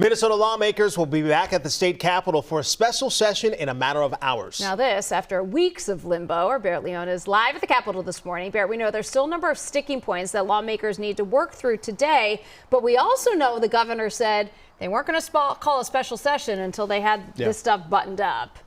Minnesota lawmakers will be back at the state capitol for a special session in a matter of hours. Now this, after weeks of limbo, our Barrett Leone is live at the Capitol this morning. Barrett, we know there's still a number of sticking points that lawmakers need to work through today, but we also know the governor said they weren't going to call a special session until they had this stuff buttoned up.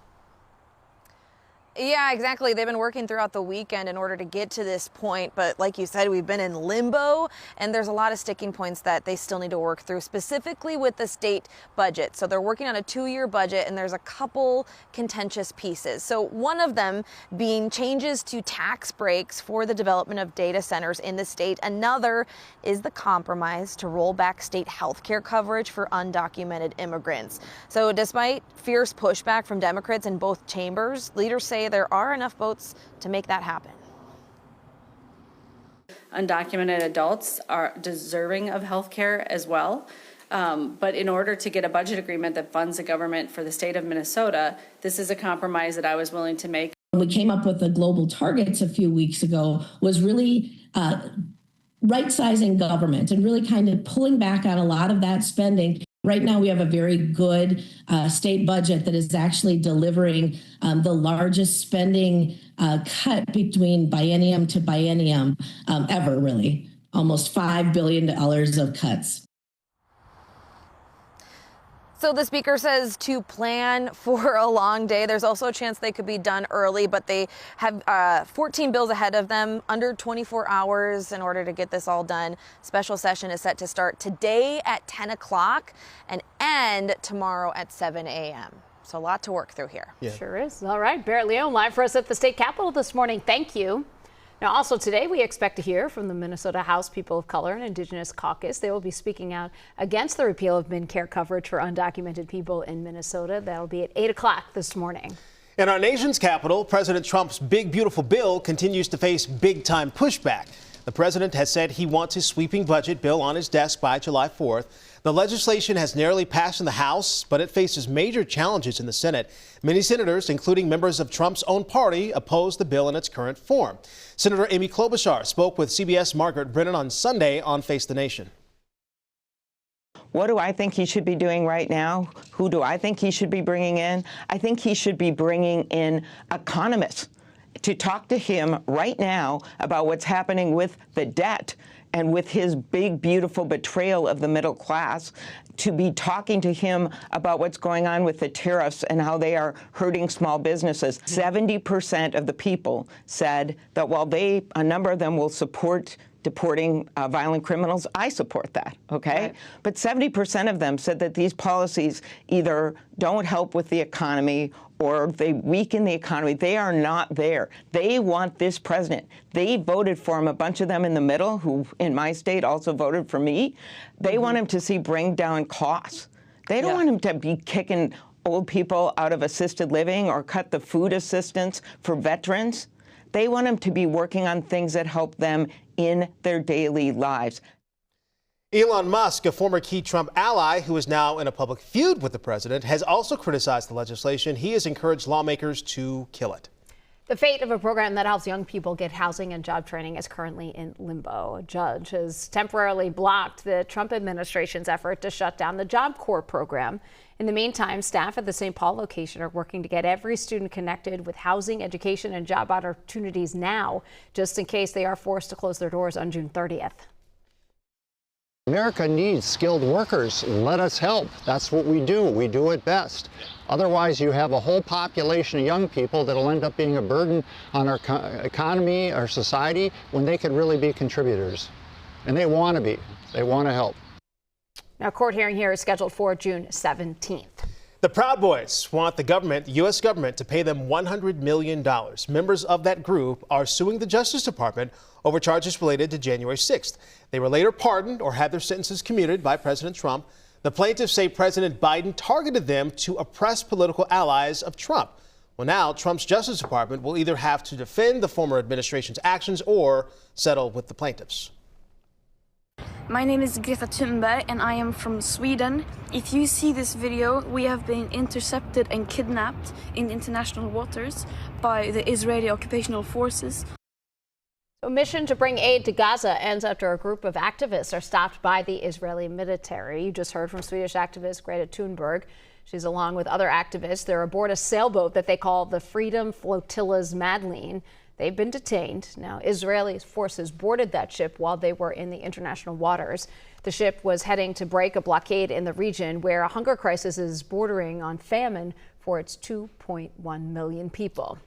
Yeah, exactly. They've been working throughout the weekend in order to get to this point. But like you said, we've been in limbo, and there's a lot of sticking points that they still need to work through, specifically with the state budget. So they're working on a 2-year budget, and there's a couple contentious pieces. So one of them being changes to tax breaks for the development of data centers in the state. Another is the compromise to roll back state health care coverage for undocumented immigrants. So despite fierce pushback from Democrats in both chambers, leaders say there are enough votes to make that happen. Undocumented adults are deserving of health care as well. But in order to get a budget agreement that funds the government for the state of Minnesota, this is a compromise that I was willing to make. When we came up with the global targets a few weeks ago was really right-sizing government and really kind of pulling back on a lot of that spending. Right now, we have a very good state budget that is actually delivering the largest spending cut between biennium to biennium ever, really. Almost $5 billion of cuts. So the speaker says to plan for a long day. There's also a chance they could be done early, but they have 14 bills ahead of them, under 24 hours in order to get this all done. Special session is set to start today at 10 o'clock and end tomorrow at 7 a.m. So a lot to work through here. Yeah. Sure is. All right, Barrett Leone live for us at the state capitol this morning. Thank you. Now, also today, we expect to hear from the Minnesota House People of Color and Indigenous Caucus. They will be speaking out against the repeal of MNCare coverage for undocumented people in Minnesota. That'll be at 8 o'clock this morning. In our nation's capital, President Trump's big, beautiful bill continues to face big-time pushback. The president has said he wants his sweeping budget bill on his desk by July 4th. The legislation has narrowly passed in the House, but it faces major challenges in the Senate. Many senators, including members of Trump's own party, oppose the bill in its current form. Senator Amy Klobuchar spoke with CBS' Margaret Brennan on Sunday on Face the Nation. What do I think he should be doing right now? Who do I think he should be bringing in? I think he should be bringing in economists to talk to him right now about what's happening with the debt and with his big, beautiful betrayal of the middle class, to be talking to him about what's going on with the tariffs and how they are hurting small businesses. 70% of the people said that while a number of them will support deporting violent criminals, I support that, okay? Right. But 70% of them said that these policies either don't help with the economy or they weaken the economy. They are not there. They want this president. They voted for him, a bunch of them in the middle, who in my state also voted for me. They want him to bring down costs. They don't want him to be kicking old people out of assisted living or cut the food assistance for veterans. They want him to be working on things that help them in their daily lives. Elon Musk, a former key Trump ally who is now in a public feud with the president, has also criticized the legislation. He has encouraged lawmakers to kill it. The fate of a program that helps young people get housing and job training is currently in limbo. A judge has temporarily blocked the Trump administration's effort to shut down the Job Corps program. In the meantime, staff at the St. Paul location are working to get every student connected with housing, education, and job opportunities now, just in case they are forced to close their doors on June 30th. America needs skilled workers. Let us help. That's what we do. We do it best. Otherwise, you have a whole population of young people that will end up being a burden on our economy, our society, when they could really be contributors. And they want to be. They want to help. Now, a court hearing here is scheduled for June 17th. The Proud Boys want the government, the U.S. government, to pay them $100 million. Members of that group are suing the Justice Department over charges related to January 6th. They were later pardoned or had their sentences commuted by President Trump. The plaintiffs say President Biden targeted them to oppress political allies of Trump. Well, now Trump's Justice Department will either have to defend the former administration's actions or settle with the plaintiffs. My name is Greta Thunberg and I am from Sweden. If you see this video, we have been intercepted and kidnapped in international waters by the Israeli occupational forces. A mission to bring aid to Gaza ends after a group of activists are stopped by the Israeli military. You just heard from Swedish activist Greta Thunberg. She's along with other activists. They're aboard a sailboat that they call the Freedom Flotilla's Madeleine. They've been detained. Now, Israeli forces boarded that ship while they were in the international waters. The ship was heading to break a blockade in the region where a hunger crisis is bordering on famine for its 2.1 million people.